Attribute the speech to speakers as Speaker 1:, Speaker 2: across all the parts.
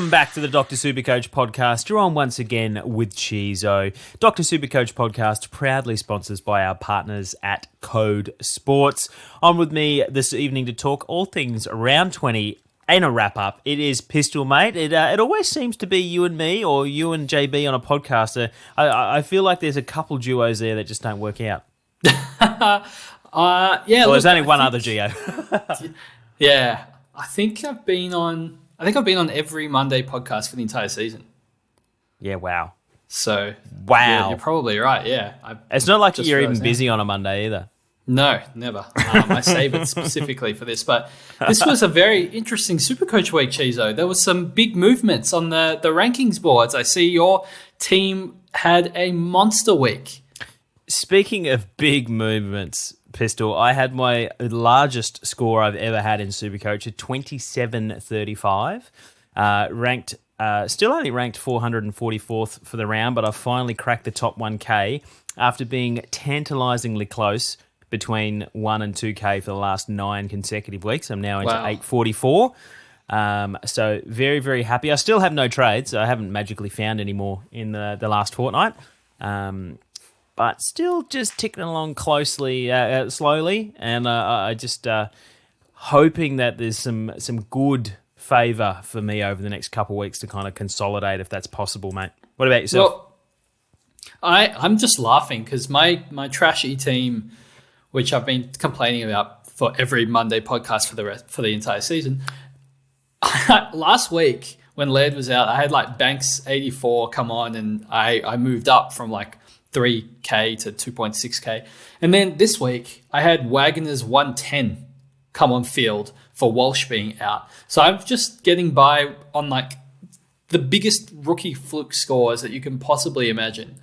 Speaker 1: Welcome back to the Dr. Supercoach podcast. You're on once again with Cheezo. Dr. Supercoach podcast proudly sponsored by our partners at Code Sports. On with me this evening to talk all things round 20 and a wrap-up. It is Pistol, mate. It always seems to be you and me or you and JB on a podcast. I feel like there's a couple duos there that just don't work out.
Speaker 2: Yeah.
Speaker 1: Well, there's only one other Geo.
Speaker 2: Yeah. I think I've been on every Monday podcast for the entire season.
Speaker 1: Yeah, wow.
Speaker 2: So,
Speaker 1: wow.
Speaker 2: Yeah, you're probably right, yeah.
Speaker 1: It's not like you're even busy on a Monday either.
Speaker 2: No, never. I save it specifically for this. But this was a very interesting Supercoach week, Cheezo. There was some big movements on the rankings boards. I see your team had a monster week.
Speaker 1: Speaking of big movements, Pistol, I had my largest score I've ever had in Supercoach at 27.35. Still only ranked 444th for the round, but I finally cracked the top 1K after being tantalisingly close between 1 and 2K for the last 9 consecutive weeks. I'm now into 844. So very, very happy. I still have no trades. I haven't magically found any more in the last fortnight. But still just ticking along slowly, and I just hoping that there's some good favour for me over the next couple of weeks to kind of consolidate if that's possible, mate. What about yourself?
Speaker 2: Well, I'm just laughing because my trashy team, which I've been complaining about for every Monday podcast for the entire season, last week when Laird was out, I had like Banks 84 come on, and I moved up from like 3K to 2.6K. And then this week, I had Wagner's 110 come on field for Walsh being out. So I'm just getting by on like the biggest rookie fluke scores that you can possibly imagine.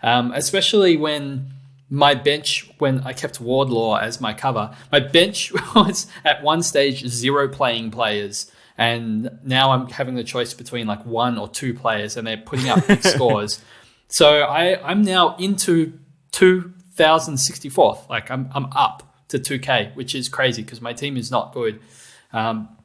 Speaker 2: Especially when my bench, when I kept Wardlaw as my cover, my bench was at one stage 0 playing players. And now I'm having the choice between like 1 or 2 players, and they're putting up big scores. So I'm now into 2,064th. Like I'm up to 2K, which is crazy because my team is not good.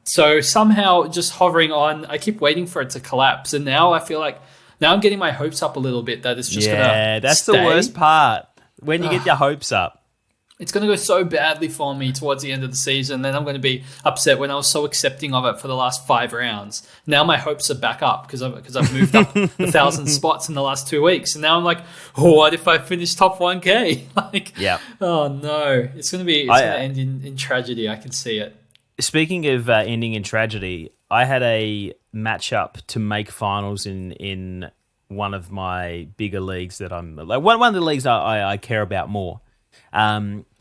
Speaker 2: So somehow just hovering on, I keep waiting for it to collapse. And now I feel like now I'm getting my hopes up a little bit that it's just going to
Speaker 1: Yeah, that's the worst part. When you get your hopes up.
Speaker 2: It's going to go so badly for me towards the end of the season. Then I'm going to be upset when I was so accepting of it for the last 5 rounds. Now my hopes are back up because I've moved up 1,000 spots in the last 2 weeks. And now I'm like, oh, what if I finish top 1K? Oh no, it's going to end in tragedy. I can see it.
Speaker 1: Speaking of ending in tragedy, I had a matchup to make finals in one of my bigger leagues that I'm like one of the leagues I care about more.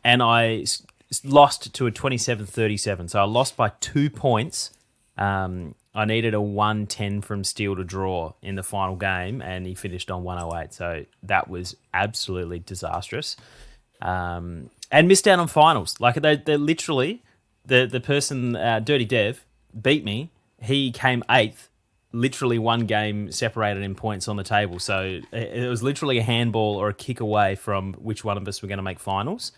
Speaker 1: And I lost to a 27-37. So I lost by 2 points. I needed a 110 from Steele to draw in the final game, and he finished on 108. So that was absolutely disastrous. And missed out on finals. Like they literally, the person, Dirty Dev, beat me. He came 8th. Literally one game separated in points on the table. So it was literally a handball or a kick away from which one of us were going to make finals.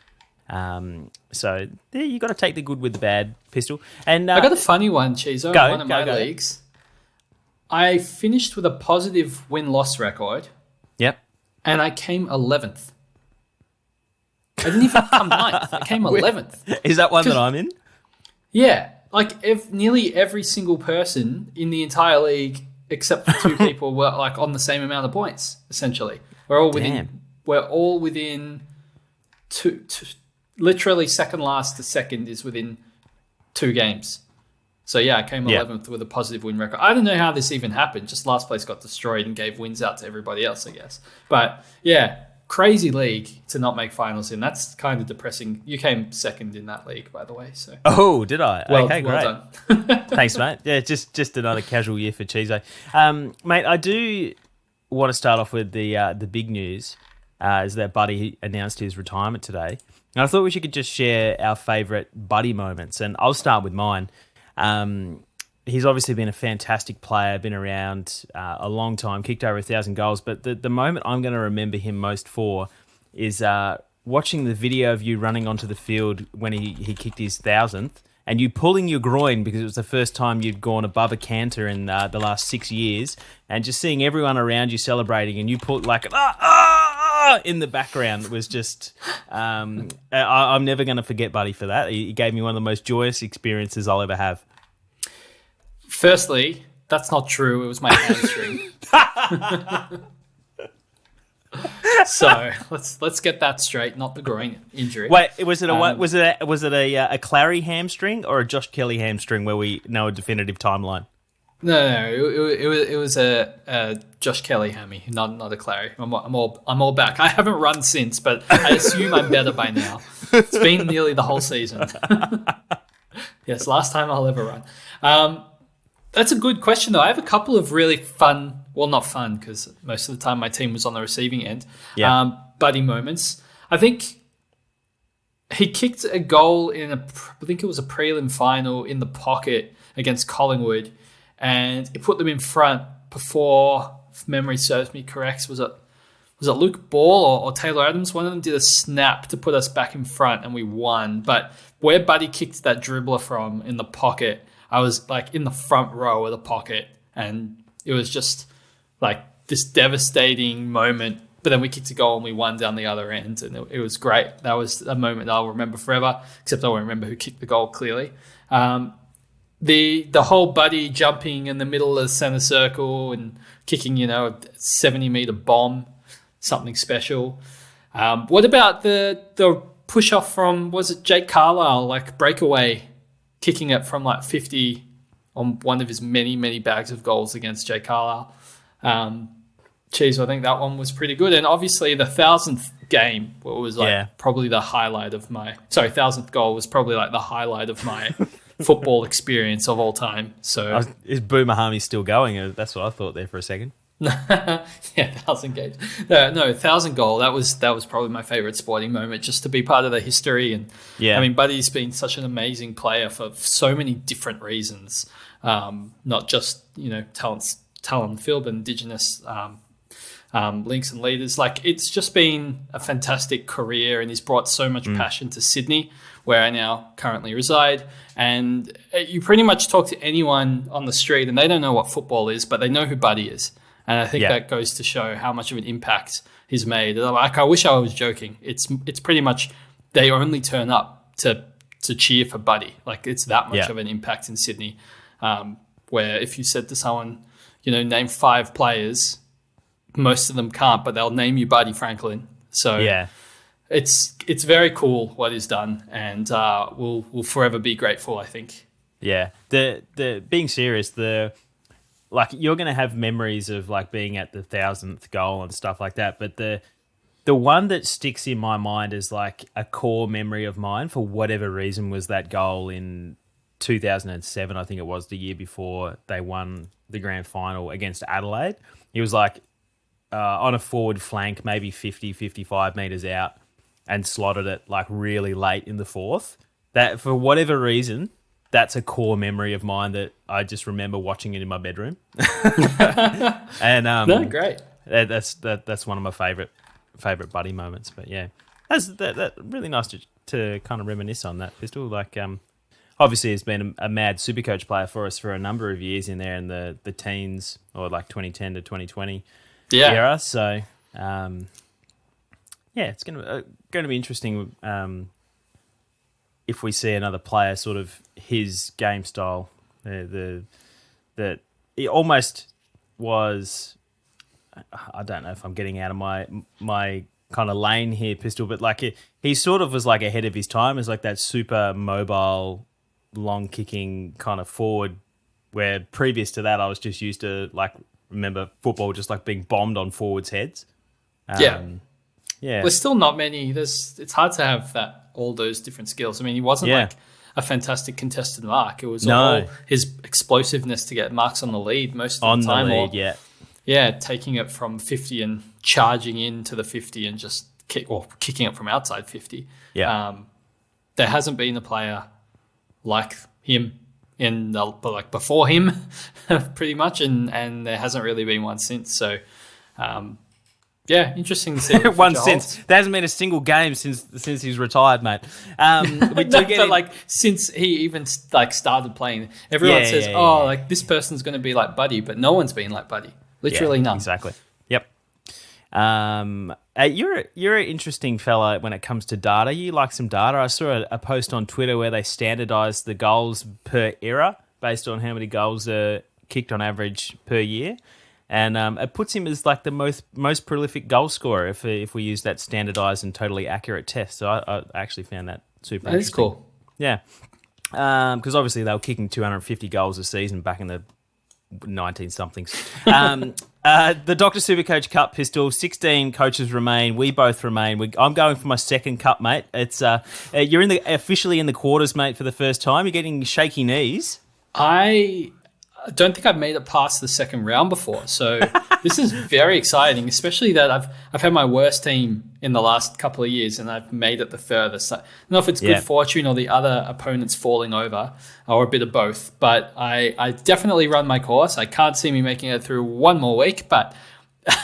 Speaker 1: So there, you got to take the good with the bad, Pistol. And
Speaker 2: I got a funny one, Cheezo. In one of my leagues. I finished with a positive win-loss record.
Speaker 1: Yep.
Speaker 2: And I came 11th. I didn't even come 9th. I came 11th.
Speaker 1: Is that one that I'm in?
Speaker 2: Yeah. Like nearly every single person in the entire league, except for 2 people, were like on the same amount of points. Essentially, we're all within two. Literally, second last to second is within 2 games. So yeah, I came 11th with a positive win record. I don't know how this even happened. Just last place got destroyed and gave wins out to everybody else, I guess. But yeah, crazy league to not make finals in. That's kind of depressing. You came second in that league, by the way. So.
Speaker 1: Oh, did I? Okay, great.
Speaker 2: Well done.
Speaker 1: Thanks, mate. Yeah, just another casual year for Cheezo. Mate, I do want to start off with the big news, is that Buddy announced his retirement today. And I thought we should just share our favourite Buddy moments. And I'll start with mine. He's obviously been a fantastic player, been around a long time, kicked over 1,000 goals. But the moment I'm going to remember him most for is watching the video of you running onto the field when he kicked his 1,000th and you pulling your groin because it was the first time you'd gone above a canter in the last 6 years, and just seeing everyone around you celebrating, and you put like in the background was just. I'm never going to forget Buddy for that. He gave me one of the most joyous experiences I'll ever have.
Speaker 2: Firstly, that's not true. It was my hamstring. So let's get that straight. Not the groin injury.
Speaker 1: Wait, was it a Clary hamstring or a Josh Kelly hamstring where we know a definitive timeline?
Speaker 2: No, it was a Josh Kelly hammy, not a Clary. I'm all back. I haven't run since, but I assume I'm better by now. It's been nearly the whole season. Yes, last time I'll ever run. That's a good question, though. I have a couple of really fun, well, not fun, because most of the time my team was on the receiving end, Buddy moments. I think he kicked a goal I think it was a prelim final in the pocket against Collingwood, and it put them in front before, if memory serves me correct, was it Luke Ball or Taylor Adams? One of them did a snap to put us back in front, and we won. But where Buddy kicked that dribbler from in the pocket, I was like in the front row of the pocket, and it was just like this devastating moment. But then we kicked a goal and we won down the other end, and it was great. That was a moment that I'll remember forever, except I won't remember who kicked the goal clearly. The whole Buddy jumping in the middle of the center circle and kicking, a 70-meter bomb, something special. What about the push off from, was it Jake Carlisle, like breakaway, kicking it from like 50 on one of his many, many bags of goals against Jake Carlisle? Cheezo, I think that one was pretty good. And obviously the 1,000th game was probably the highlight of my... Sorry, 1,000th goal was probably like the highlight of my football experience of all time. So
Speaker 1: is Boomer Harmy still going? That's what I thought there for a second.
Speaker 2: Yeah, 1,000 games. No, 1,000 goal. That was probably my favorite sporting moment, just to be part of the history. And I mean, Buddy's been such an amazing player for so many different reasons, not just talent on the field, but Indigenous links and leaders. Like, it's just been a fantastic career, and he's brought so much passion to Sydney, where I now currently reside. And you pretty much talk to anyone on the street, and they don't know what football is, but they know who Buddy is. And I think that goes to show how much of an impact he's made. Like, I wish I was joking. It's pretty much they only turn up to cheer for Buddy. Like, it's that much of an impact in Sydney. Where if you said to someone, name 5 players, most of them can't, but they'll name you Buddy Franklin. So it's very cool what he's done, and we'll forever be grateful, I think.
Speaker 1: Yeah, the being serious, like, you're going to have memories of like being at the 1,000th goal and stuff like that. But the one that sticks in my mind as like a core memory of mine for whatever reason was that goal in 2007. I think it was the year before they won the grand final against Adelaide. He was like on a forward flank, maybe 50, 55 metres out, and slotted it like really late in the fourth. That, for whatever reason, that's a core memory of mine that I just remember watching it in my bedroom. And
Speaker 2: no, great.
Speaker 1: That's one of my favorite Buddy moments. But yeah, that's really nice to kind of reminisce on that, Pistol. Like, obviously, he's been a mad SuperCoach player for us for a number of years in there in the teens, or like 2010 to 2020 era. So it's going to be interesting. If we see another player sort of his game style, that he almost was, I don't know if I'm getting out of my kind of lane here, Pistol, but like he sort of was like ahead of his time as like that super mobile, long kicking kind of forward, where previous to that I was just used to like remember football just like being bombed on forwards' heads.
Speaker 2: Yeah. There's still not many. It's hard to have all those different skills. I mean, he wasn't like a fantastic contested mark. It was all his explosiveness to get marks on the lead most of the time.
Speaker 1: On the lead,
Speaker 2: taking it from 50 and charging into the 50 and just kicking it from outside 50. Yeah. There hasn't been a player like him like before him, pretty much, and there hasn't really been one since. So, Yeah, interesting to see what the
Speaker 1: One
Speaker 2: future
Speaker 1: since
Speaker 2: holds.
Speaker 1: there hasn't been a single game since he's retired, mate. We do
Speaker 2: No,
Speaker 1: get
Speaker 2: but
Speaker 1: in,
Speaker 2: like since he even like started playing, everyone says, "Oh, like this person's going to be like Buddy," but no one's been like Buddy. Literally none.
Speaker 1: exactly. Yep. You're an interesting fella when it comes to data. You like some data. I saw a post on Twitter where they standardised the goals per era based on how many goals are kicked on average per year. And it puts him as like the most prolific goal scorer if we use that standardised and totally accurate test. So I actually found that super
Speaker 2: That is
Speaker 1: interesting.
Speaker 2: cool.
Speaker 1: Yeah. Because obviously they were kicking 250 goals a season back in the 19-somethings. The Dr. Supercoach Cup, Pistol, 16 coaches remain. We both remain. I'm going for my second cup, mate. It's you're officially in the quarters, mate, for the first time. You're getting shaky knees.
Speaker 2: I don't think I've made it past the second round before, so this is very exciting. Especially that I've had my worst team in the last couple of years, and I've made it the furthest. I don't know if it's good fortune or the other opponents falling over, or a bit of both. But I definitely run my course. I can't see me making it through one more week, but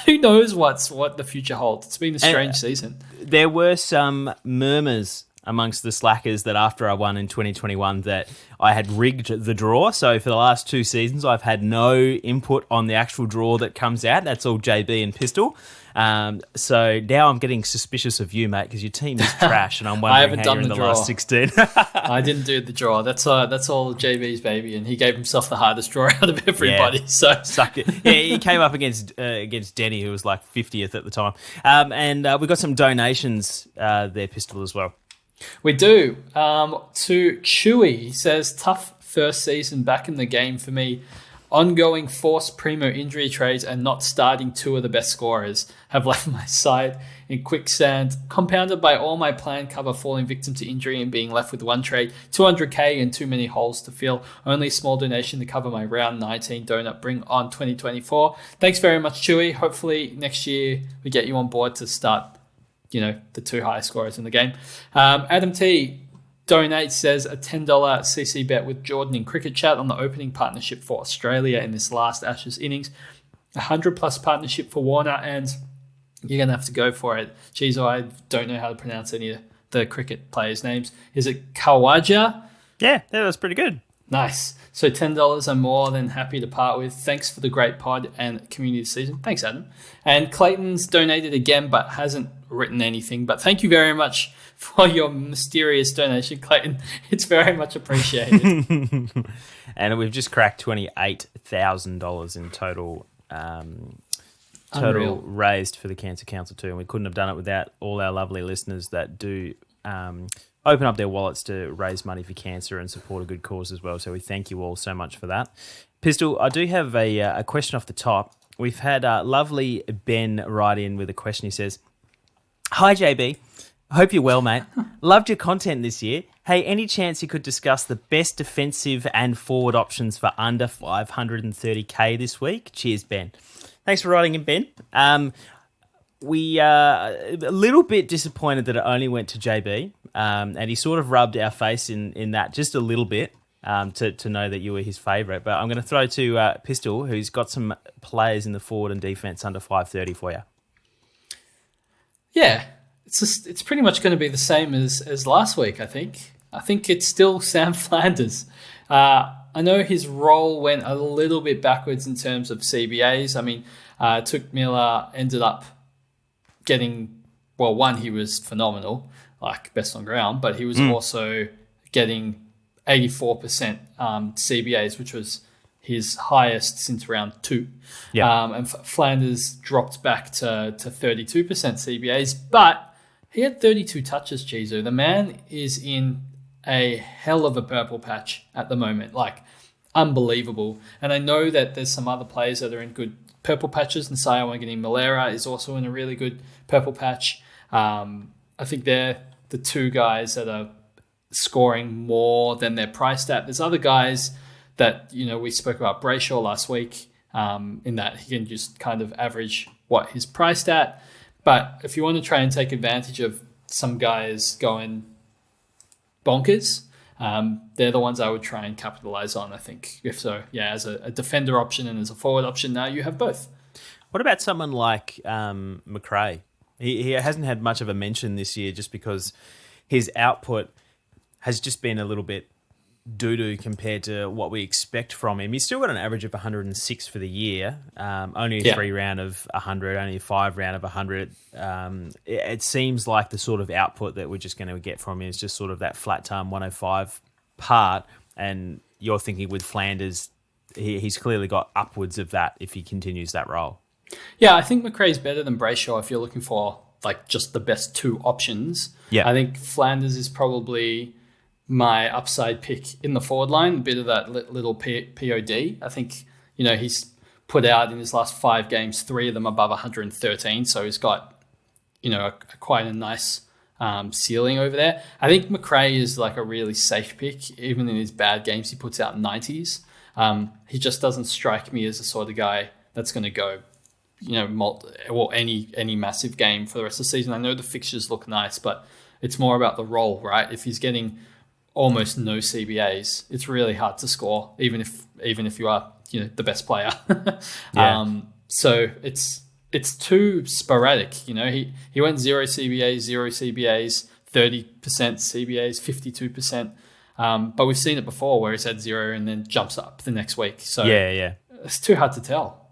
Speaker 2: who knows what the future holds. It's been a strange season.
Speaker 1: There were some murmurs amongst the slackers that after I won in 2021 that I had rigged the draw. So for the last 2 seasons, I've had no input on the actual draw that comes out. That's all JB and Pistol. So now I'm getting suspicious of you, mate, because your team is trash, and I'm wondering how you're in the last 16.
Speaker 2: I didn't do the draw. That's all JB's baby, and he gave himself the hardest draw out of everybody. So
Speaker 1: sucked it. Yeah, he came up against Denny, who was like 50th at the time. And we got some donations there, Pistol, as well.
Speaker 2: We do. To Chewy, he says, tough first season back in the game for me. Ongoing forced primo injury trades and not starting 2 of the best scorers have left my side in quicksand, compounded by all my planned cover falling victim to injury and being left with 1 trade, 200k and too many holes to fill. Only a small donation to cover my round 19 donut. Bring on 2024. Thanks very much, Chewy. Hopefully next year we get you on board to start the 2 highest scorers in the game. Adam T donates, says a $10 CC bet with Jordan in cricket chat on the opening partnership for Australia in this last Ashes innings. 100+ partnership for Warner, and you're going to have to go for it. Cheezo, I don't know how to pronounce any of the cricket players' names. Is it Kawaja?
Speaker 1: Yeah, that's pretty good.
Speaker 2: Nice. So $10 I'm more than happy to part with. Thanks for the great pod and community season. Thanks, Adam. And Clayton's donated again, but hasn't written anything. But thank you very much for your mysterious donation, Clayton. It's very much appreciated.
Speaker 1: And we've just cracked $28,000 in total
Speaker 2: Unreal.
Speaker 1: raised for the Cancer Council too. And we couldn't have done it without all our lovely listeners that do open up their wallets to raise money for cancer and support a good cause as well. So we thank you all so much for that. Pistol, I do have a question off the top. We've had lovely Ben write in with a question. He says, "Hi, JB. Hope you're well, mate. Loved your content this year. Hey, any chance you could discuss the best defensive and forward options for under 530k this week? Cheers, Ben." Thanks for writing in, Ben. We are a little bit disappointed that it only went to JB, and he sort of rubbed our face in that just a little bit to know that you were his favourite. But I'm going to throw to Pistol, who's got some players in the forward and defence under 530 for you.
Speaker 2: Yeah, it's pretty much going to be the same as last week, I think. I think it's still Sam Flanders. I know his role went a little bit backwards in terms of CBAs. I mean, Took Miller ended up getting, well, one, he was phenomenal, like best on ground, but he was also getting 84% CBAs, which was his highest since round 2.
Speaker 1: Yeah.
Speaker 2: And Flanders dropped back to 32% CBAs, but he had 32 touches, Cheezo. The man is in a hell of a purple patch at the moment, like unbelievable. And I know that there's some other players that are in good purple patches, and Saya Wanganeen Malera is also in a really good purple patch. I think they're the 2 guys that are scoring more than they're priced at. There's other guys that, we spoke about Brayshaw last week, in that he can just kind of average what he's priced at. But if you want to try and take advantage of some guys going bonkers, they're the ones I would try and capitalize on, I think. If so, yeah, as a defender option and as a forward option, now you have both.
Speaker 1: What about someone like McRae? He hasn't had much of a mention this year just because his output has just been a little bit doo-doo compared to what we expect from him. He's still got an average of 106 for the year, only a 3 round of 100, only a 5 round of 100. It seems like the sort of output that we're just going to get from him is just sort of that flat time 105 part, and you're thinking with Flanders, he's clearly got upwards of that if he continues that role.
Speaker 2: Yeah, I think McRae's better than Brayshaw if you're looking for like just the best 2 options.
Speaker 1: Yeah.
Speaker 2: I think Flanders is probably my upside pick in the forward line, a bit of that little POD. I think, he's put out in his last 5 games, 3 of them above 113. So he's got, quite a nice ceiling over there. I think McRae is like a really safe pick. Even in his bad games, he puts out 90s. He just doesn't strike me as the sort of guy that's going to go, any massive game for the rest of the season. I know the fixtures look nice, but it's more about the role, right? If he's getting almost no CBAs, it's really hard to score, even if you are, the best player.
Speaker 1: Yeah.
Speaker 2: So it's too sporadic. He went 0 CBAs, 0 CBAs, 30% CBAs, 52%. But we've seen it before where he's had 0 and then jumps up the next week. So
Speaker 1: yeah,
Speaker 2: it's too hard to tell.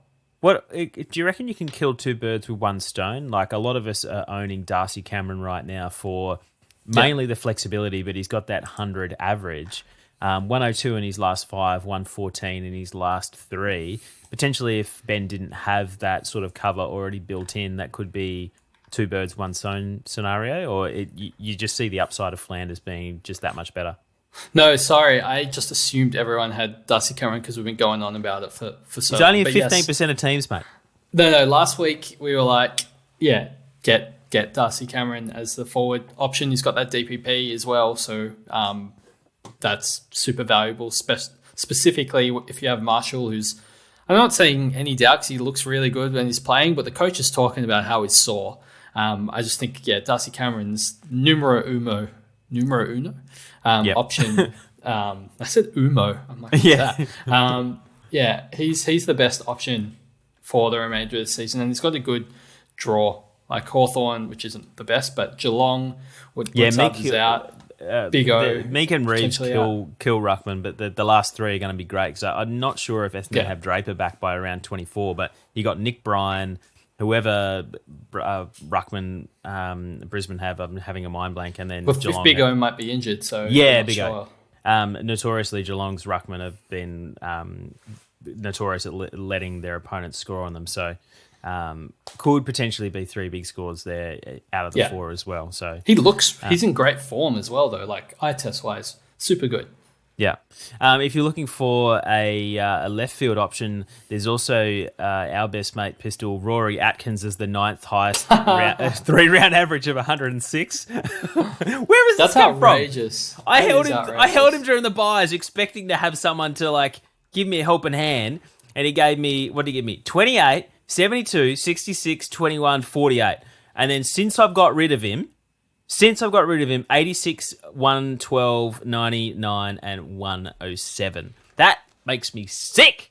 Speaker 1: What do you reckon you can kill 2 birds with 1 stone? Like a lot of us are owning Darcy Cameron right now for mainly the flexibility, but he's got that 100 average. 102 in his last 5, 114 in his last 3. Potentially, if Ben didn't have that sort of cover already built in, that could be 2 birds, 1 stone scenario, or you just see the upside of Flanders being just that much better.
Speaker 2: No, sorry. I just assumed everyone had Darcy Cameron because we've been going on about it for so
Speaker 1: long. It's only 15% of teams, mate.
Speaker 2: No. Last week we were like, get Darcy Cameron as the forward option. He's got that DPP as well, so that's super valuable. Specifically, if you have Marshall, who's, I'm not saying any doubt because he looks really good when he's playing, but the coach is talking about how he's sore. I just think, Darcy Cameron's numero uno. Option. I said Umo. I'm like, that? He's the best option for the remainder of the season, and he's got a good draw. Like Hawthorn, which isn't the best, but Geelong would others out. Big O.
Speaker 1: Meek and Reeves kill Ruckman, but the last 3 are going to be great. So I'm not sure if Essendon have Draper back by around 24, but you got Nick Bryan, whoever Ruckman, Brisbane have. I'm having a mind blank, and then
Speaker 2: Geelong. If Big O might be injured, so
Speaker 1: Big O. Notoriously, Geelong's Ruckman have been notorious at letting their opponents score on them. So could potentially be 3 big scores there out of the 4 as well. So
Speaker 2: he's in great form as well, though. Like eye test wise, super good.
Speaker 1: Yeah. If you're looking for a left field option, there's also our best mate Pistol, Rory Atkins, as the 9th highest 3-round average of 106. Where is this come
Speaker 2: outrageous.
Speaker 1: From? I held him during the buys, expecting to have someone to like give me a helping hand, and he gave me, what did he give me? 28, 72, 66, 21, 48. And then since I've got rid of him, 86, 112, 99, and 107. That makes me sick.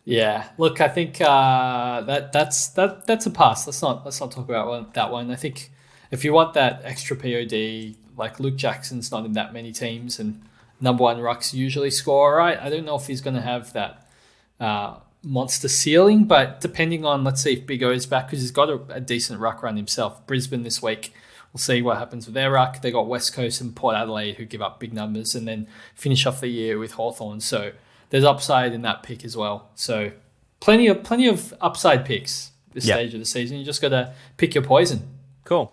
Speaker 2: Yeah, look, I think that's a pass. Let's not talk about that one. I think if you want that extra POD, like Luke Jackson's not in that many teams, and number 1 rucks usually score all right. I don't know if he's going to have that monster ceiling, but depending on, let's see if Big O is back, because he's got a decent ruck run himself. Brisbane this week, we'll see what happens with their ruck. They got West Coast and Port Adelaide who give up big numbers, and then finish off the year with Hawthorn. So there's upside in that pick as well. So plenty of upside picks this stage of the season. You just got to pick your poison.
Speaker 1: Cool.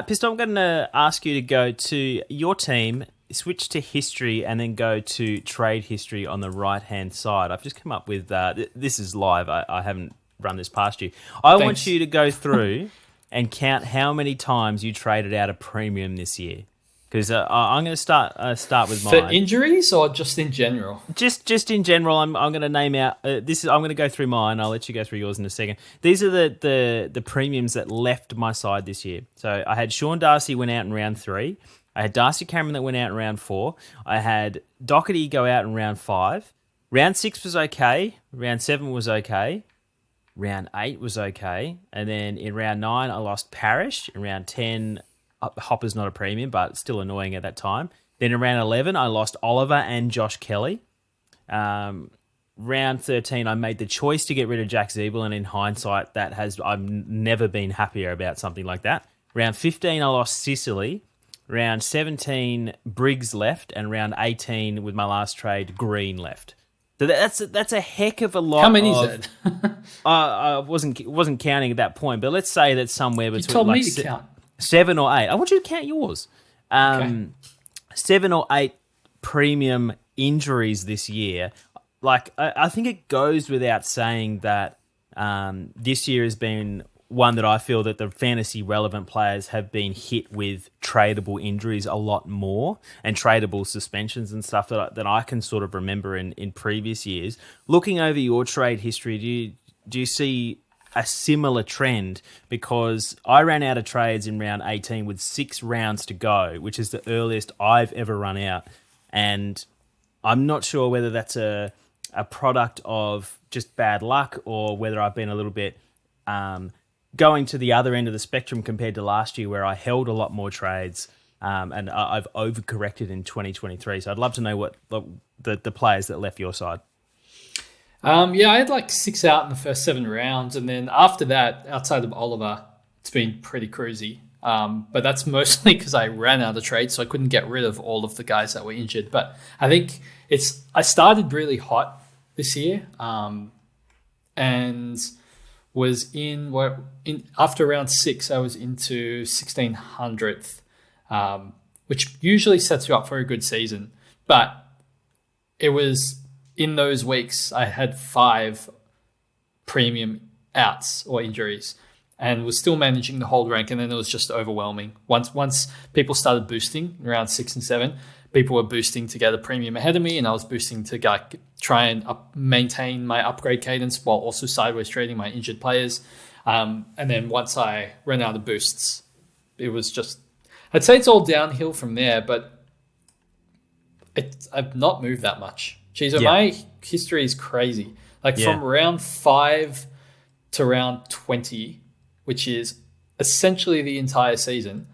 Speaker 1: Pistol, I'm going to ask you to go to your team, switch to history, and then go to trade history on the right-hand side. I've just come up with, this is live, I haven't run this past you. I want you to go through and count how many times you traded out a premium this year. Because I'm going to start with mine.
Speaker 2: For injuries or just in general?
Speaker 1: Just in general. I'm going to name out, I'm going to go through mine. I'll let you go through yours in a second. These are the premiums that left my side this year. So I had Sean Darcy went out in round 3. I had Darcy Cameron that went out in round 4. I had Doherty go out in round 5. Round 6 was okay. Round 7 was okay. Round 8 was okay. And then in round 9, I lost Parrish. In round 10, Hopper's not a premium, but still annoying at that time. Then in round 11, I lost Oliver and Josh Kelly. Round 13, I made the choice to get rid of Jack Zeeble, and in hindsight, I've never been happier about something like that. Round 15, I lost Sicily. Round 17, Briggs left, and round 18, with my last trade, Green left. So that's a heck of a lot.
Speaker 2: How many is it?
Speaker 1: I wasn't counting at that point, but let's say that somewhere between
Speaker 2: You told me to count
Speaker 1: 7 or 8. I want you to count yours.
Speaker 2: Okay.
Speaker 1: 7 or 8 premium injuries this year. Like, I think it goes without saying that this year has been one that I feel that the fantasy relevant players have been hit with tradable injuries a lot more, and tradable suspensions and stuff that I can sort of remember in previous years. Looking over your trade history, do you see a similar trend? Because I ran out of trades in round 18 with 6 rounds to go, which is the earliest I've ever run out. And I'm not sure whether that's a product of just bad luck, or whether I've been a little bit going to the other end of the spectrum compared to last year, where I held a lot more trades, and I've overcorrected in 2023. So I'd love to know what the players that left your side.
Speaker 2: I had like 6 out in the first 7 rounds, and then after that, outside of Oliver, it's been pretty cruisy. But that's mostly because I ran out of trades, so I couldn't get rid of all of the guys that were injured. But I think I started really hot this year, and was after round 6, I was into 1600th, which usually sets you up for a good season. But it was in those weeks I had 5 premium outs or injuries, and was still managing to hold rank. And then it was just overwhelming. Once people started boosting around 6 and 7, people were boosting to get a premium ahead of me, and I was boosting to try and maintain my upgrade cadence while also sideways trading my injured players. And then once I ran out of boosts, it was just, I'd say it's all downhill from there, but I've not moved that much. Cheezo, my history is crazy. From round 5 to round 20, which is essentially the entire season,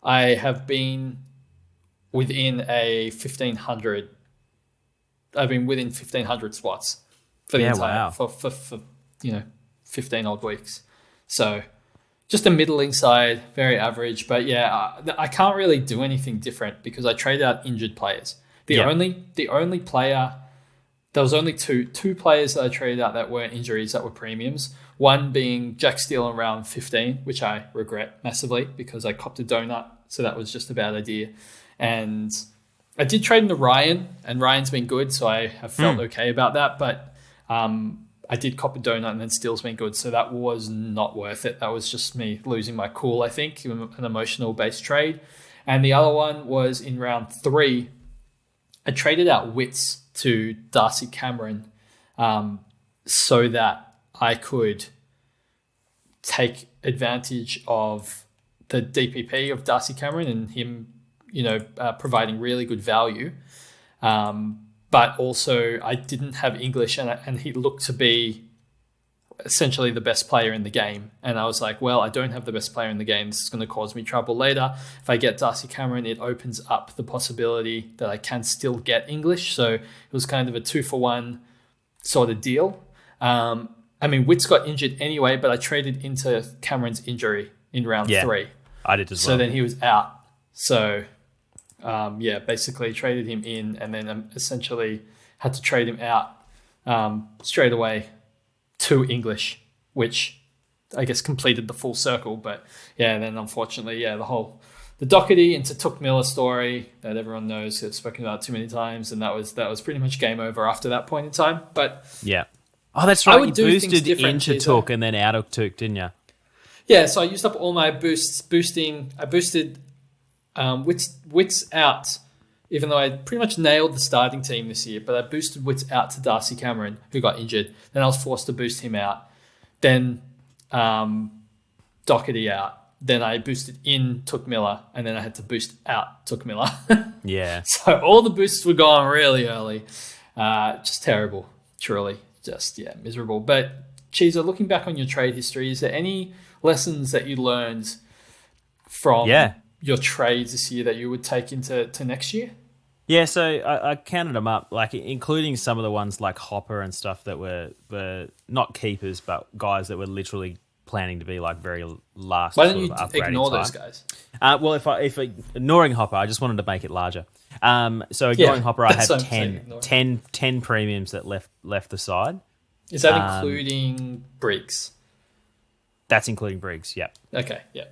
Speaker 2: I have been within a 1,500. I've been within 1,500 spots for the entire for 15 odd weeks. So just a middling side, very average. But I can't really do anything different because I traded out injured players. The only player, there was only two players that I traded out that weren't injuries, that were premiums. One being Jack Steele in round 15, which I regret massively because I copped a donut, so that was just a bad idea. And I did trade into Ryan, and Ryan's been good, so I have felt okay about that. But I did cop a donut, and then Steele's been good, so that was not worth it. That was just me losing my cool, I think, an emotional-based trade. And the other one was in round 3. I traded out Wits to Darcy Cameron so that I could take advantage of the DPP of Darcy Cameron and him, providing really good value. But also I didn't have English, and he looked to be essentially the best player in the game. And I was like, well, I don't have the best player in the game. This is going to cause me trouble later. If I get Darcy Cameron, it opens up the possibility that I can still get English. So it was kind of a 2-for-1 sort of deal. Wits got injured anyway, but I traded into Cameron's injury in round 3.
Speaker 1: I did as well.
Speaker 2: So then he was out. So basically traded him in, and then essentially had to trade him out straight away to English, which I guess completed the full circle. But then unfortunately, the Doherty into Took Miller story that everyone knows, I've spoken about too many times, and that was pretty much game over after that point in time. But
Speaker 1: that's right. You boosted into Took and then out of Took, didn't you?
Speaker 2: Yeah, so I used up all my boosts. I boosted Wits out, even though I pretty much nailed the starting team this year, but I boosted Wits out to Darcy Cameron, who got injured. Then I was forced to boost him out. Then Doherty out. Then I boosted in Took Miller, and then I had to boost out Took Miller. So all the boosts were gone really early. Just terrible, truly. Just, miserable. But Cheezo, looking back on your trade history, is there any lessons that you learned from your trades this year that you would take into next year?
Speaker 1: Yeah, so I counted them up, like including some of the ones like Hopper and stuff that were not keepers, but guys that were literally planning to be like very last.
Speaker 2: Why don't you
Speaker 1: upgrading
Speaker 2: ignore
Speaker 1: type.
Speaker 2: those guys?
Speaker 1: Well, if ignoring Hopper, I just wanted to make it larger. So ignoring Hopper, I have 10 premiums that left the side.
Speaker 2: Is that including Briggs?
Speaker 1: That's including Briggs. Yep.
Speaker 2: Okay. Yeah.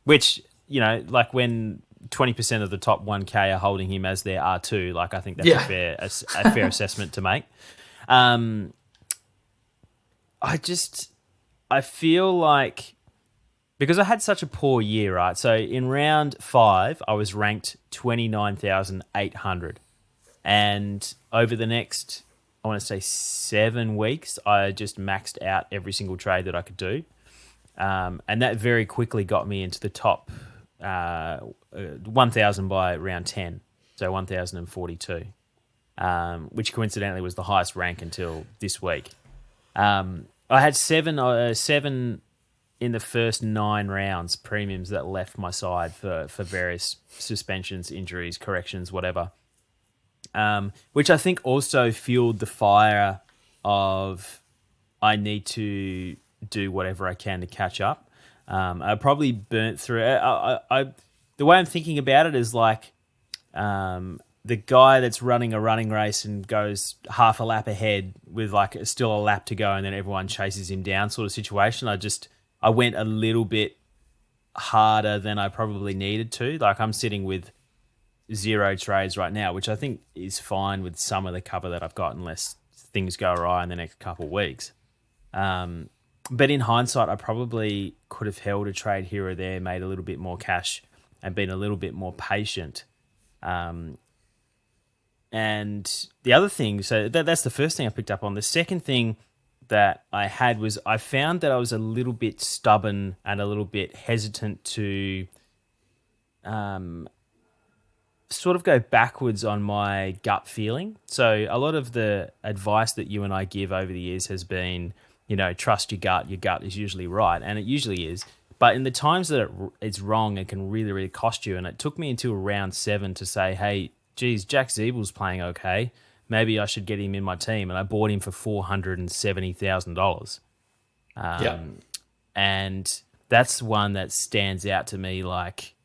Speaker 1: Which, like when 20% of the top 1K are holding him as their R2. Like, I think that's a fair assessment to make. I feel like, because I had such a poor year, right? So in round 5, I was ranked 29,800. And over the next, I want to say 7 weeks, I just maxed out every single trade that I could do. And that very quickly got me into the top 1,000 by round 10, so 1,042, which coincidentally was the highest rank until this week. I had seven in the first 9 rounds premiums that left my side for various suspensions, injuries, corrections, whatever, which I think also fueled the fire of I need to do whatever I can to catch up. I probably burnt through it. The way I'm thinking about it is like the guy that's running a running race and goes half a lap ahead with like still a lap to go, and then everyone chases him down sort of situation. I went a little bit harder than I probably needed to. Like, I'm sitting with 0 trades right now, which I think is fine with some of the cover that I've got, unless things go awry in the next couple of weeks. But in hindsight, I probably could have held a trade here or there, made a little bit more cash, and been a little bit more patient. And the other thing, so that's the first thing I picked up on. The second thing that I had was I found that I was a little bit stubborn and a little bit hesitant to sort of go backwards on my gut feeling. So a lot of the advice that you and I give over the years has been, trust your gut. Your gut is usually right, and it usually is. But in the times that it's wrong, it can really, really cost you. And it took me until round 7 to say, hey, geez, Jack Zeebel's playing okay. Maybe I should get him in my team. And I bought him for $470,000. And that's one that stands out to me. Like,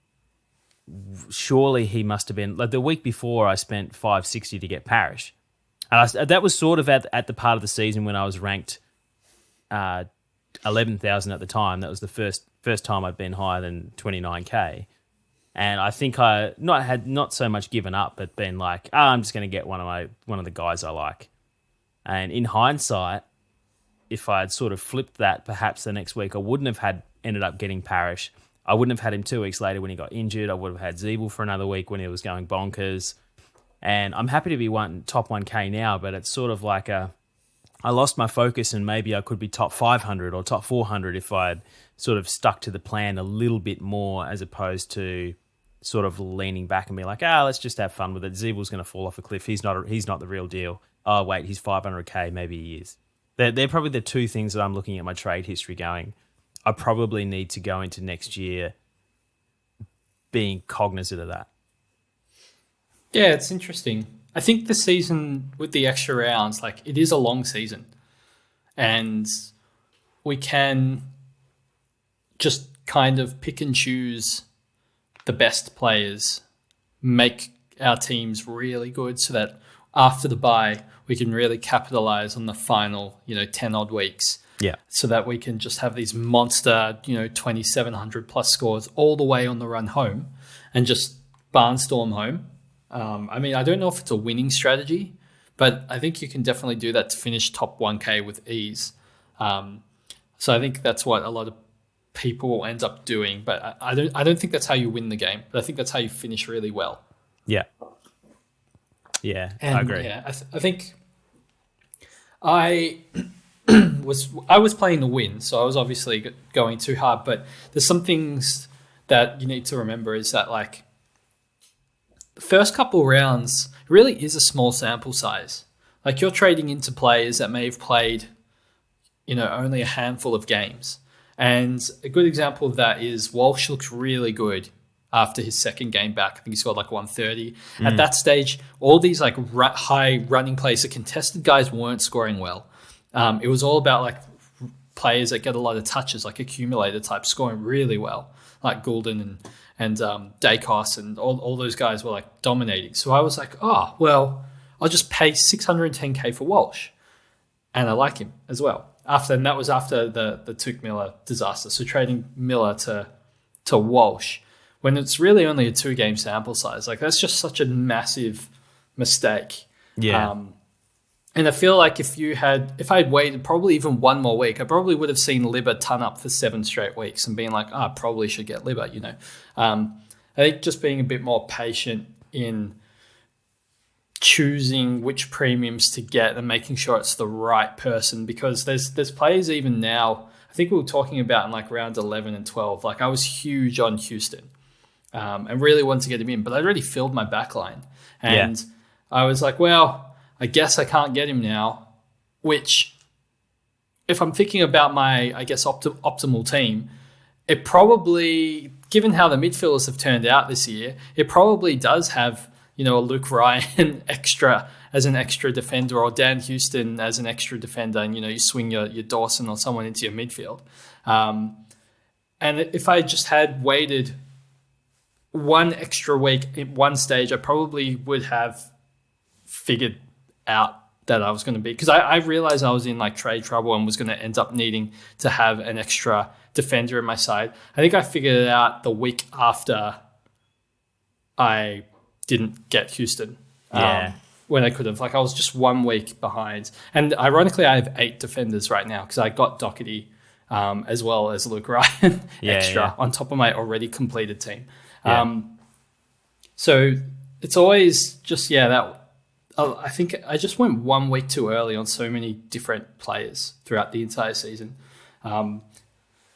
Speaker 1: surely he must have been, like, the week before I spent $560 to get Parrish. And that was sort of at the part of the season when I was ranked 11,000 at the time. That was the first time I'd been higher than 29K. And I think I had not so much given up, but been like, I'm just going to get one of the guys I like. And in hindsight, if I had sort of flipped that, perhaps the next week I wouldn't have ended up getting Parrish. I wouldn't have had him 2 weeks later when he got injured. I would have had Zeeble for another week when he was going bonkers. And I'm happy to be top 1K now, but it's sort of like I lost my focus, and maybe I could be top 500 or top 400 if I'd sort of stuck to the plan a little bit more, as opposed to sort of leaning back and be like, let's just have fun with it. Zeebel's going to fall off a cliff. He's not the real deal. Oh, wait, he's 500K. Maybe he is. They're probably the 2 things that I'm looking at my trade history going, I probably need to go into next year being cognizant of that.
Speaker 2: Yeah, it's interesting. I think the season with the extra rounds, like, it is a long season, and we can just kind of pick and choose the best players, make our teams really good so that after the bye, we can really capitalize on the final, 10 odd weeks.
Speaker 1: Yeah.
Speaker 2: So that we can just have these monster, 2,700 plus scores all the way on the run home and just barnstorm home. I don't know if it's a winning strategy, but I think you can definitely do that to finish top 1K with ease. So I think that's what a lot of people will end up doing, but I don't think that's how you win the game. But I think that's how you finish really well.
Speaker 1: Yeah. I agree.
Speaker 2: Yeah, I think I was playing to win, so I was obviously going too hard. But there's some things that you need to remember is that, like, the first couple rounds really is a small sample size. Like, you're trading into players that may have played only a handful of games. And a good example of that is Walsh looked really good after his second game back. I think he scored like 130. At that stage, all these like high running plays, the contested guys weren't scoring well. It was all about like players that get a lot of touches, like accumulator type, scoring really well, like Goulden and Dacos, and all those guys were like dominating. So I was like, oh, well, I'll just pay $610K for Walsh. And I like him as well. And that was after the Tuke Miller disaster. So trading Miller to Walsh, when it's really only a 2-game sample size, like that's just such a massive mistake.
Speaker 1: Yeah.
Speaker 2: And I feel like if I had waited probably even one more week, I probably would have seen Libba ton up for 7 straight weeks and being like, I probably should get Libba, I think just being a bit more patient in choosing which premiums to get and making sure it's the right person, because there's players even now, I think we were talking about in like round 11 and 12, like I was huge on Houston and really wanted to get him in, but I'd already filled my back line. And I was like, well, I guess I can't get him now, which if I'm thinking about my, I guess, optimal team, it probably, given how the midfielders have turned out this year, it probably does have, a Luke Ryan extra as an extra defender, or Dan Houston as an extra defender, and, you swing your Dawson or someone into your midfield. And if I just had waited one extra week at one stage, I probably would have figured out that I was going to be, because I realized I was in like trade trouble and was going to end up needing to have an extra defender in my side. I think I figured it out the week after I didn't get Houston. When I could have. Like I was just 1 week behind. And ironically, I have 8 defenders right now because I got Doherty as well as Luke Ryan extra on top of my already completed team. So it's always just, I think I just went 1 week too early on so many different players throughout the entire season.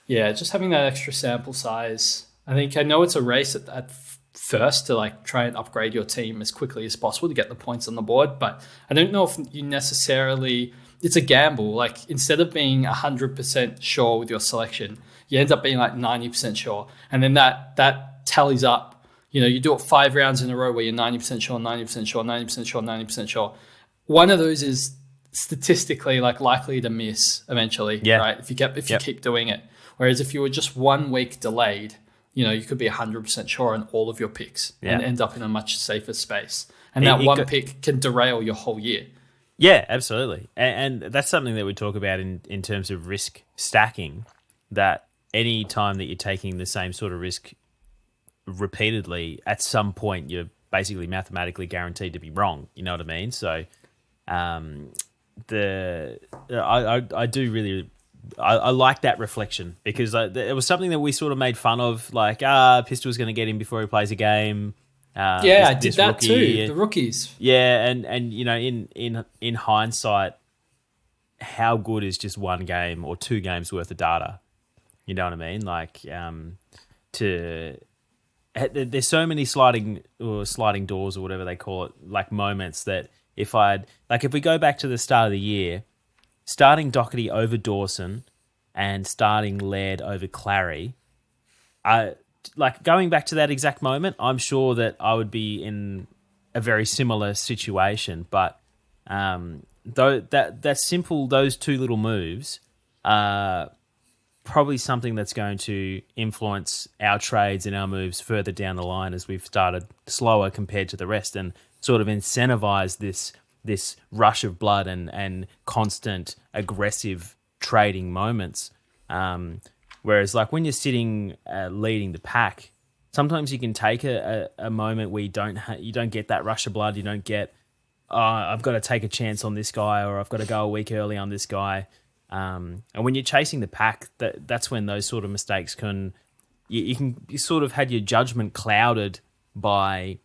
Speaker 2: Just having that extra sample size. I know it's a race at first to like try and upgrade your team as quickly as possible to get the points on the board, but I don't know if you necessarily, it's a gamble. Like instead of being 100% sure with your selection, you end up being like 90% sure. And then that tallies up. You do it 5 rounds in a row where you're 90% sure, 90% sure, 90% sure, 90% sure. One of those is statistically like likely to miss eventually, right? If you keep doing it. Whereas if you were just 1 week delayed, you could be 100% sure on all of your picks and end up in a much safer space. And that one pick can derail your whole year.
Speaker 1: Yeah, absolutely. And that's something that we talk about in terms of risk stacking, that any time that you're taking the same sort of risk repeatedly, at some point you're basically mathematically guaranteed to be wrong. You know what I mean? So I do really... I like that reflection, because it was something that we sort of made fun of, like, Pistol's going to get him before he plays a game.
Speaker 2: I did that rookie, too, the rookies.
Speaker 1: Yeah, and in hindsight, how good is just 1 game or 2 games worth of data? You know what I mean? Like, there's so many sliding doors or whatever they call it, like moments that if we go back to the start of the year, starting Doherty over Dawson and starting Laird over Clary, going back to that exact moment, I'm sure that I would be in a very similar situation. But those 2 little moves are probably something that's going to influence our trades and our moves further down the line as we've started slower compared to the rest, and sort of incentivize this rush of blood and constant aggressive trading moments. Whereas like when you're sitting leading the pack, sometimes you can take a moment where you don't get that rush of blood. You don't get, I've got to take a chance on this guy, or I've got to go a week early on this guy. And when you're chasing the pack, that's when those sort of mistakes you sort of had your judgment clouded by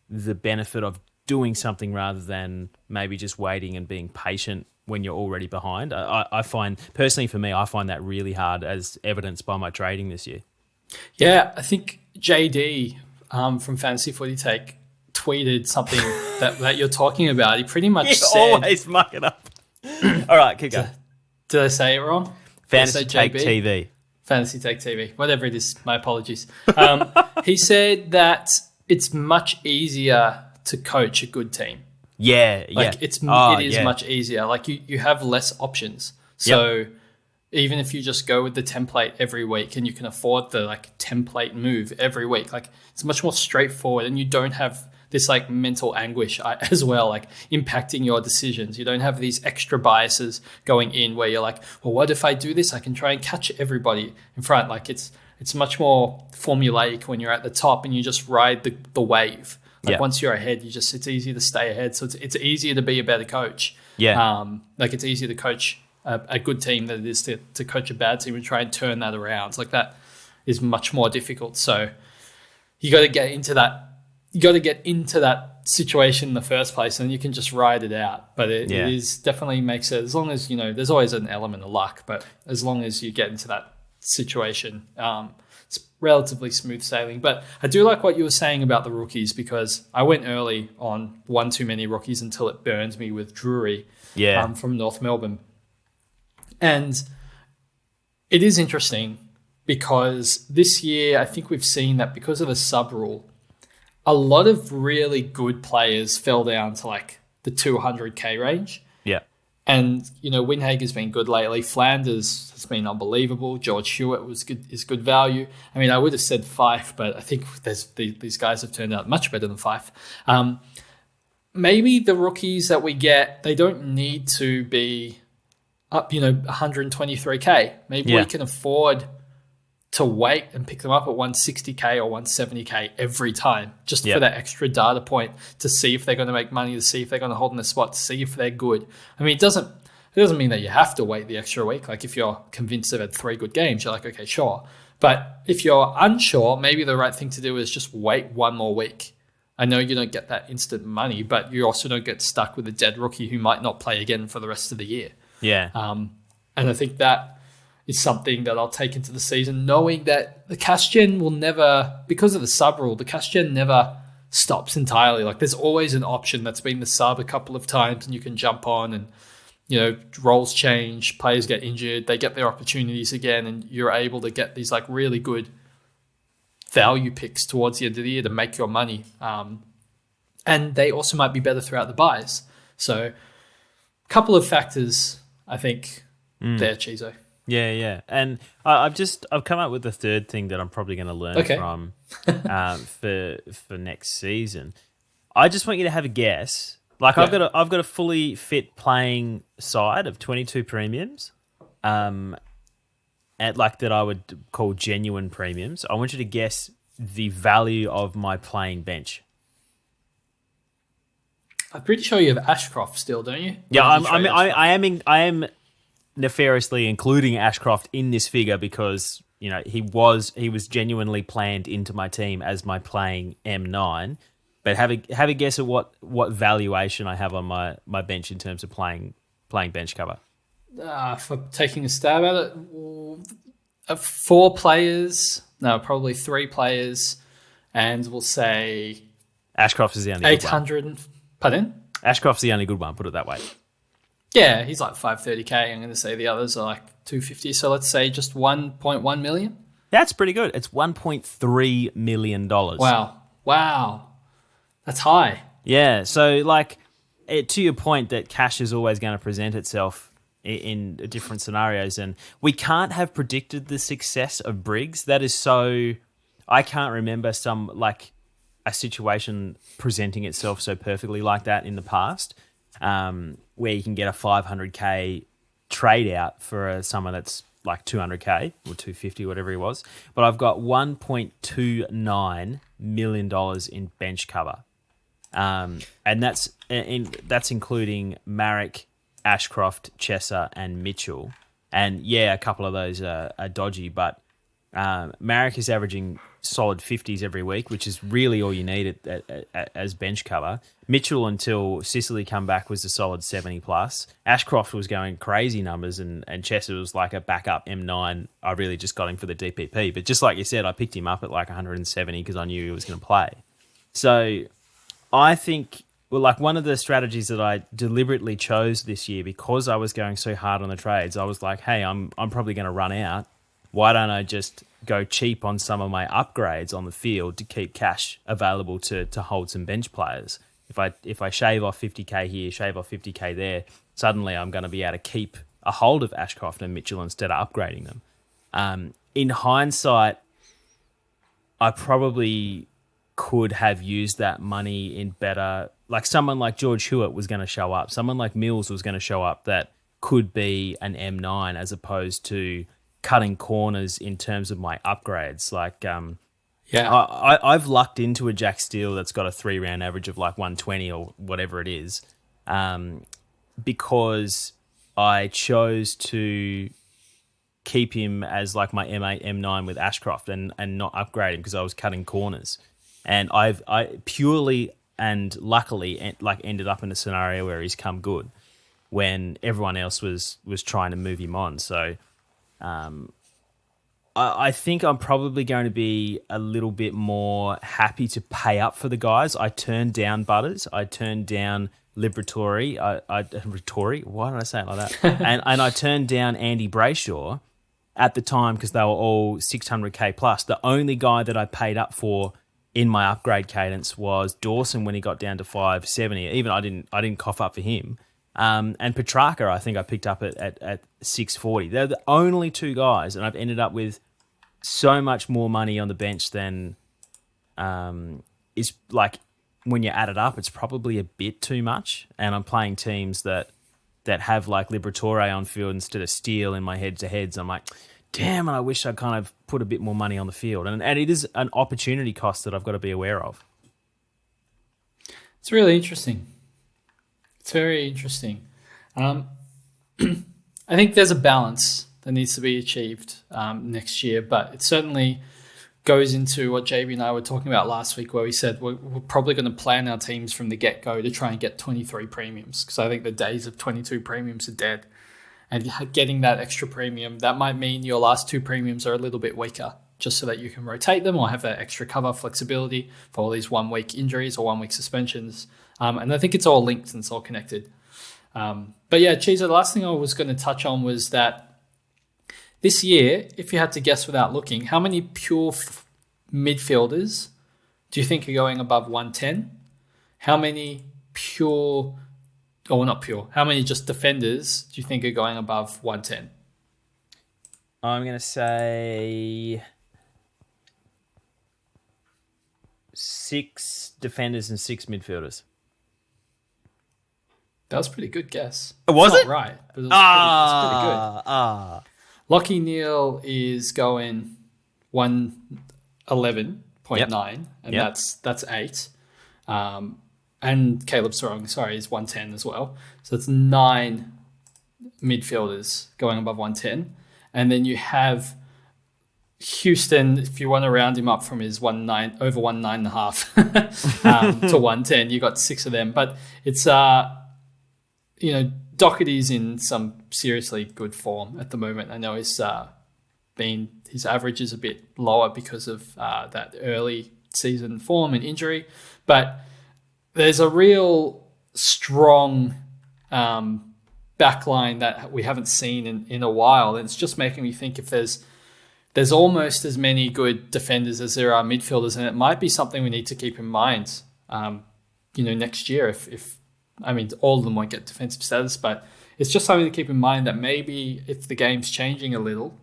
Speaker 1: the benefit of doing something rather than maybe just waiting and being patient when you're already behind. I find, personally for me, I find that really hard, as evidenced by my trading this year. Yeah,
Speaker 2: I think JD from Fantasy Footy Take tweeted something that you're talking about. He pretty much said...
Speaker 1: always muck it up. All right, keep going.
Speaker 2: Did I say it wrong?
Speaker 1: Fantasy
Speaker 2: Did I say
Speaker 1: Take
Speaker 2: JB?
Speaker 1: TV.
Speaker 2: Fantasy Take TV, whatever it is. My apologies. He said that it's much easier to coach a good team.
Speaker 1: Yeah, yeah.
Speaker 2: Like it is
Speaker 1: yeah.
Speaker 2: much easier. Like you have less options. So even if you just go with the template every week and you can afford the like template move every week, like it's much more straightforward, and you don't have this like mental anguish as well, like impacting your decisions. You don't have these extra biases going in where you're like, well, what if I do this? I can try and catch everybody in front. Like it's much more formulaic when you're at the top and you just ride the wave. Like once you're ahead, it's easy to stay ahead. So it's easier to be a better coach.
Speaker 1: Yeah.
Speaker 2: Like it's easier to coach a good team than it is to coach a bad team and try and turn that around. Like that is much more difficult. So you got to get into that. You got to get into that situation in the first place, and you can just ride it out. But it is definitely makes it, as long as, you know, there's always an element of luck, but as long as you get into that situation, it's relatively smooth sailing. But I do like what you were saying about the rookies, because I went early on one too many rookies until it burned me with Drury from North Melbourne. And it is interesting because this year I think we've seen that because of the sub rule, a lot of really good players fell down to like the 200K range.
Speaker 1: Yeah.
Speaker 2: And, you know, Winhager's been good lately. Flanders has been unbelievable. George Hewitt is good value. I mean, I would have said Fife, but I think these guys have turned out much better than Fife. Maybe the rookies that we get, they don't need to be up, 123K. Maybe we can afford to wait and pick them up at 160K or 170K every time, just for that extra data point to see if they're going to make money, to see if they're going to hold in the spot, to see if they're good. I mean, it doesn't mean that you have to wait the extra week. Like if you're convinced they've had 3 good games, you're like, okay, sure. But if you're unsure, maybe the right thing to do is just wait one more week. I know you don't get that instant money, but you also don't get stuck with a dead rookie who might not play again for the rest of the year.
Speaker 1: Yeah.
Speaker 2: And I think that is something that I'll take into the season, knowing that the cash gen will never, because of the sub rule, the cash gen never stops entirely. Like there's always an option that's been the sub a couple of times and you can jump on, and, you know, roles change, players get injured, they get their opportunities again, and you're able to get these like really good value picks towards the end of the year to make your money. And they also might be better throughout the buys. So a couple of factors, I think, there, Cheezo.
Speaker 1: Yeah. And I've come up with the third thing that I'm probably going to learn from for next season. I just want you to have a guess. Like I've got a fully fit playing side of 22 premiums, at like that I would call genuine premiums. I want you to guess the value of my playing bench.
Speaker 2: I'm pretty sure you have Ashcroft still, don't you?
Speaker 1: Yeah, I am nefariously including Ashcroft in this figure because, you know, he was genuinely planned into my team as my playing M9. But have a guess at what valuation I have on my bench in terms of playing bench cover.
Speaker 2: For taking a stab at it, 4 players, no, probably 3 players, and we'll say
Speaker 1: Ashcroft is the only
Speaker 2: 800.
Speaker 1: Good one.
Speaker 2: Pardon?
Speaker 1: Ashcroft's the only good one. Put it that way.
Speaker 2: Yeah, he's like 530K. I'm going to say the others are like 250. So let's say just 1.1 million.
Speaker 1: That's pretty good. It's $1.3 million.
Speaker 2: Wow. That's high.
Speaker 1: Yeah. So like, to your point that cash is always going to present itself in different scenarios, and we can't have predicted the success of Briggs. That is so, I can't remember a situation presenting itself so perfectly like that in the past, where you can get a 500K trade out for someone that's like 200K or 250, whatever he was. But I've got $1.29 million in bench cover. And that's including Marek, Ashcroft, Chesser, and Mitchell. And yeah, a couple of those are dodgy, but Marek is averaging solid 50s every week, which is really all you need as bench cover. Mitchell, until Sicily come back, was a solid 70 plus. Ashcroft was going crazy numbers, and Chesser was like a backup M9. I really just got him for the DPP. But just like you said, I picked him up at like 170 because I knew he was going to play. So I think well, like one of the strategies that I deliberately chose this year because I was going so hard on the trades, I was like, hey, I'm probably going to run out. Why don't I just go cheap on some of my upgrades on the field to keep cash available to hold some bench players? If I shave off 50k here, shave off 50k there, suddenly I'm going to be able to keep a hold of Ashcroft and Mitchell instead of upgrading them. In hindsight, I probably could have used that money in better, like someone like George Hewitt was going to show up, someone like Mills was going to show up that could be an M9 as opposed to cutting corners in terms of my upgrades. Like, I've lucked into a Jack Steele that's got a 3-round average of like 120 or whatever it is, because I chose to keep him as like my M8, M9 with Ashcroft and not upgrade him because I was cutting corners. And I purely and luckily ended up in a scenario where he's come good when everyone else was trying to move him on. So I think I'm probably going to be a little bit more happy to pay up for the guys. I turned down Butters. I turned down Liberatore. Liberatore? Why did I say it like that? and I turned down Andy Brayshaw at the time because they were all 600k plus. The only guy that I paid up for in my upgrade cadence was Dawson when he got down to 570. Even I didn't cough up for him. And Petrarca, I think I picked up at 640. They're the only two guys, and I've ended up with so much more money on the bench than is like when you add it up, it's probably a bit too much. And I'm playing teams that have like Liberatore on field instead of Steele in my head-to-heads. I'm like, damn, I wish I kind of put a bit more money on the field. And it is an opportunity cost that I've got to be aware of.
Speaker 2: It's really interesting. It's very interesting. I think there's a balance that needs to be achieved next year, but it certainly goes into what JB and I were talking about last week, where we said we're probably going to plan our teams from the get-go to try and get 23 premiums, because I think the days of 22 premiums are dead. And getting that extra premium, that might mean your last two premiums are a little bit weaker, just so that you can rotate them or have that extra cover flexibility for all these 1 week injuries or 1 week suspensions. And I think it's all linked and it's all connected. But yeah, Cheezo, the last thing I was going to touch on was that this year, if you had to guess without looking, how many pure midfielders do you think are going above 110? How many how many just defenders do you think are going above 110?
Speaker 1: I'm going to say 6 defenders and 6 midfielders.
Speaker 2: That was a pretty good guess.
Speaker 1: Was it?
Speaker 2: Not right, but it was pretty good. Lockie Neal is going 111.9, and that's 8. And Caleb Strong, is 110 as well. So it's 9 midfielders going above 110. And then you have Houston, if you want to round him up from his over 109.5 to 110, you got 6 of them. But it's Doherty's in some seriously good form at the moment. I know his average is a bit lower because of that early season form and injury, but there's a real strong backline that we haven't seen in a while, and it's just making me think if there's almost as many good defenders as there are midfielders, and it might be something we need to keep in mind. Next year, if all of them won't get defensive status, but it's just something to keep in mind that maybe if the game's changing a little,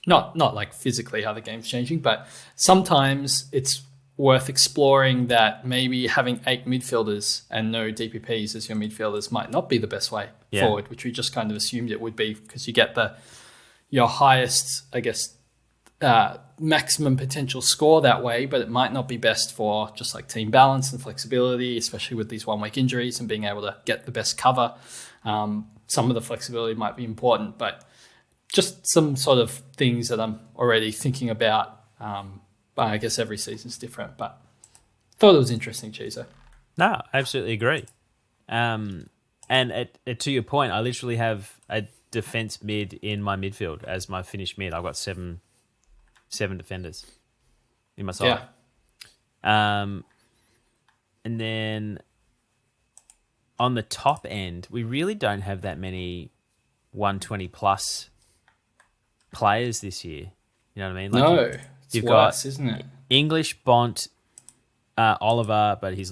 Speaker 2: not like physically how the game's changing, but sometimes it's worth exploring that maybe having 8 midfielders and no DPPs as your midfielders might not be the best way forward, which we just kind of assumed it would be, because you get your highest, maximum potential score that way, but it might not be best for just like team balance and flexibility, especially with these 1 week injuries and being able to get the best cover. Some of the flexibility might be important, but just some sort of things that I'm already thinking about. I guess every season's different, but thought it was interesting, Cheezo.
Speaker 1: No, I absolutely agree. And to your point, I literally have a defense mid in my midfield as my finished mid. I've got seven defenders in my side.
Speaker 2: Yeah.
Speaker 1: And then on the top end, we really don't have that many 120 plus players this year. You know what I mean? Like
Speaker 2: No, it's
Speaker 1: you've
Speaker 2: worse,
Speaker 1: got
Speaker 2: isn't it?
Speaker 1: English, Bont, Oliver, but he's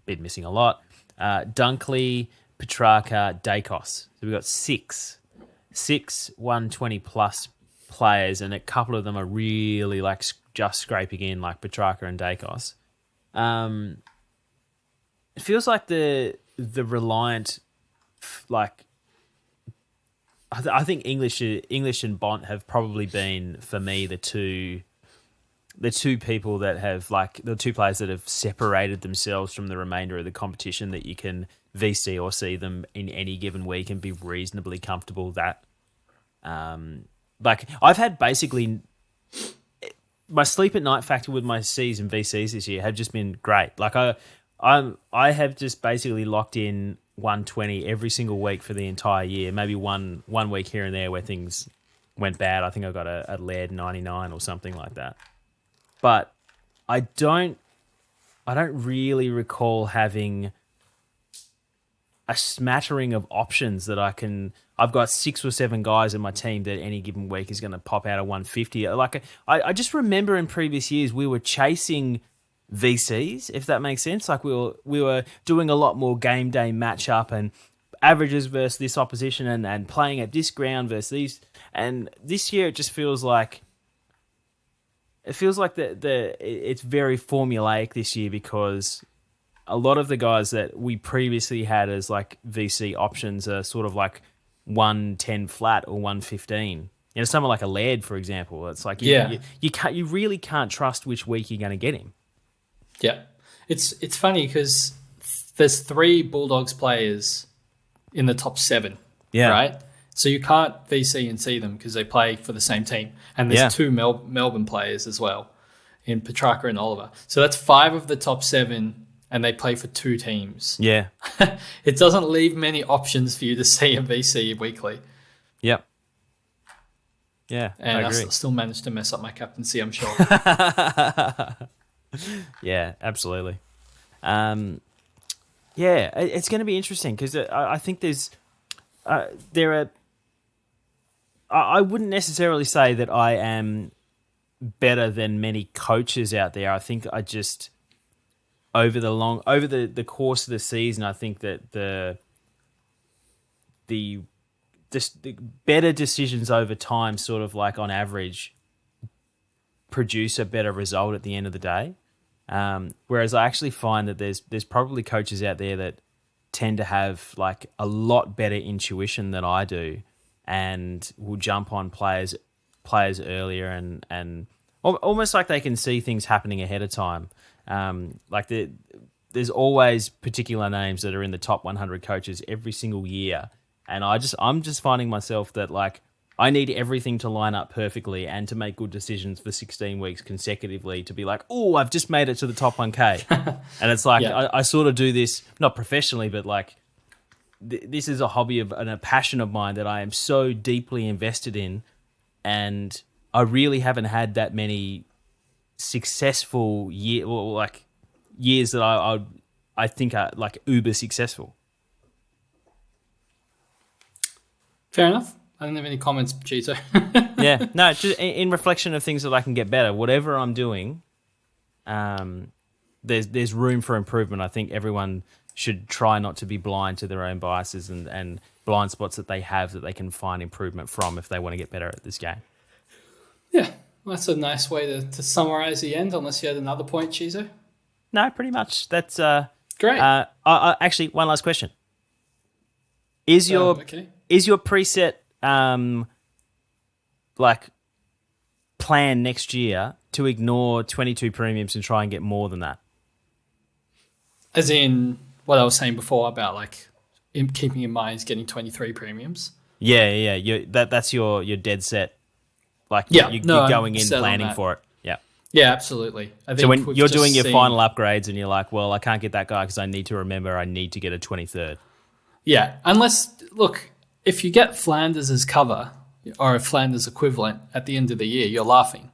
Speaker 1: been missing a lot. Dunkley, Petrarca, Dacos. So we've got six 120 plus players, and a couple of them are really like just scraping in, like Petrarca and Dacos. It feels like the reliant, like I think English and Bont have probably been for me the two people that have like the two players that have separated themselves from the remainder of the competition that you can VC or see them in any given week and be reasonably comfortable that. Like I've had basically my sleep at night factor with my C's and VCs this year have just been great. Like I have just basically locked in 120 every single week for the entire year. Maybe one week here and there where things went bad. I think I got a lead 99 or something like that. But I don't really recall having a smattering of options that I've got 6 or 7 guys in my team that any given week is going to pop out of 150. Like I just remember in previous years we were chasing VCs, if that makes sense. Like we were doing a lot more game day matchup and averages versus this opposition and playing at this ground versus these. And this year it just feels like it's very formulaic this year because a lot of the guys that we previously had as like VC options are sort of like 110 flat or 115. You know, someone like a Laird, for example. It's like you really can't trust which week you're going to get him.
Speaker 2: Yeah, it's funny because there's 3 Bulldogs players in the top 7.
Speaker 1: Yeah,
Speaker 2: right. So you can't VC and see them because they play for the same team, and there's 2 Melbourne players as well, in Petrarca and Oliver. So that's 5 of the top 7. And they play for 2 teams.
Speaker 1: Yeah.
Speaker 2: It doesn't leave many options for you to see and VC weekly.
Speaker 1: Yep. Yeah,
Speaker 2: and
Speaker 1: I agree.
Speaker 2: still managed to mess up my captaincy, I'm sure.
Speaker 1: Yeah, absolutely. Yeah, it's going to be interesting because I think there are. I wouldn't necessarily say that I am better than many coaches out there. I think I just over the course of the season, I think that the better decisions over time, sort of like on average, produce a better result at the end of the day. Whereas I actually find that there's probably coaches out there that tend to have like a lot better intuition than I do, and will jump on players earlier and almost like they can see things happening ahead of time. Like there's always particular names that are in the top 100 coaches every single year, and I'm just finding myself that like I need everything to line up perfectly and to make good decisions for 16 weeks consecutively to be like, oh, I've just made it to the top 1K. And it's like I sort of do this not professionally, but like this is a hobby and a passion of mine that I am so deeply invested in, and I really haven't had that many successful years that I think are like uber successful.
Speaker 2: Fair enough. I don't have any comments, Cheezo.
Speaker 1: Yeah, no, just in reflection of things that I can get better. Whatever I'm doing, there's room for improvement. I think everyone should try not to be blind to their own biases and blind spots that they have that they can find improvement from if they want to get better at this game.
Speaker 2: Yeah. That's a nice way to summarize the end, unless you had another point, Cheezo.
Speaker 1: No, pretty much. That's
Speaker 2: great.
Speaker 1: Actually, one last question. Is your preset like plan next year to ignore 22 premiums and try and get more than that?
Speaker 2: As in what I was saying before about like keeping in mind getting 23 premiums.
Speaker 1: Yeah. That's your dead set. Like you're going in planning for it. Yeah.
Speaker 2: Yeah, absolutely. I think
Speaker 1: so when you're doing your final upgrades and you're like, well, I can't get that guy because I need to remember I need to get a 23rd.
Speaker 2: Yeah, look, if you get Flanders as cover or a Flanders equivalent at the end of the year, you're laughing.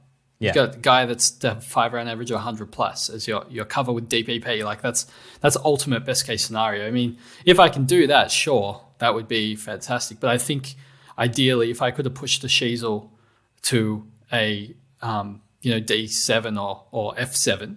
Speaker 2: You've got a guy that's to have 5-round average of 100 plus as your cover with DPP. Like that's ultimate best case scenario. I mean, if I can do that, sure, that would be fantastic. But I think ideally, if I could have pushed the Cheezo to a D7 or F7,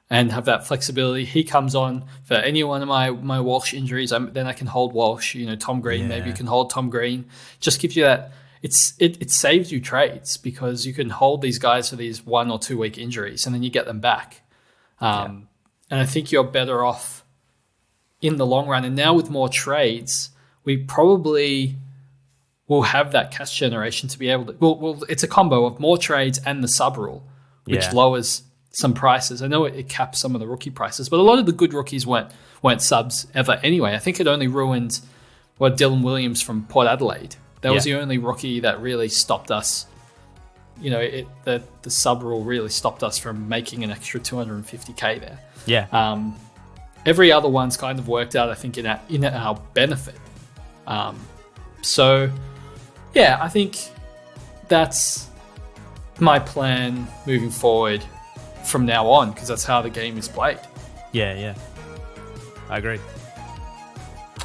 Speaker 2: and have that flexibility, he comes on for any one of my Walsh injuries. Then I can hold Walsh. Tom Green, maybe you can hold Tom Green. Just gives you that. It saves you trades because you can hold these guys for these 1 or 2 week injuries, and then you get them back. And I think you're better off in the long run. And now with more trades, we probably will have that cash generation to be able to. Well, it's a combo of more trades and the sub rule, which lowers some prices. I know it caps some of the rookie prices, but a lot of the good rookies weren't subs ever anyway. I think it only ruined Dylan Williams from Port Adelaide. That was the only rookie that really stopped us. The sub rule really stopped us from making an extra 250K there.
Speaker 1: Yeah.
Speaker 2: Every other one's kind of worked out, I think, in our benefit. So, yeah, I think that's my plan moving forward from now on, because that's how the game is played.
Speaker 1: Yeah. I agree.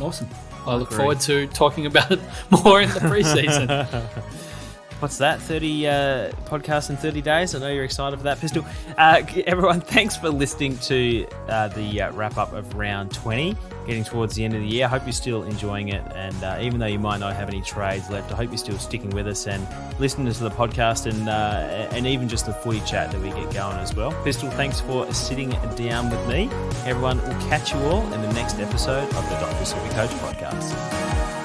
Speaker 2: Awesome. I look forward to talking about it more in the preseason.
Speaker 1: What's that? 30 podcasts in 30 days? I know you're excited for that, Pistol. Everyone, thanks for listening to the wrap-up of round 20, getting towards the end of the year. I hope you're still enjoying it, and even though you might not have any trades left, I hope you're still sticking with us and listening to the podcast and even just the footy chat that we get going as well. Pistol, thanks for sitting down with me. Everyone, we'll catch you all in the next episode of the Dr. SuperCoach podcast.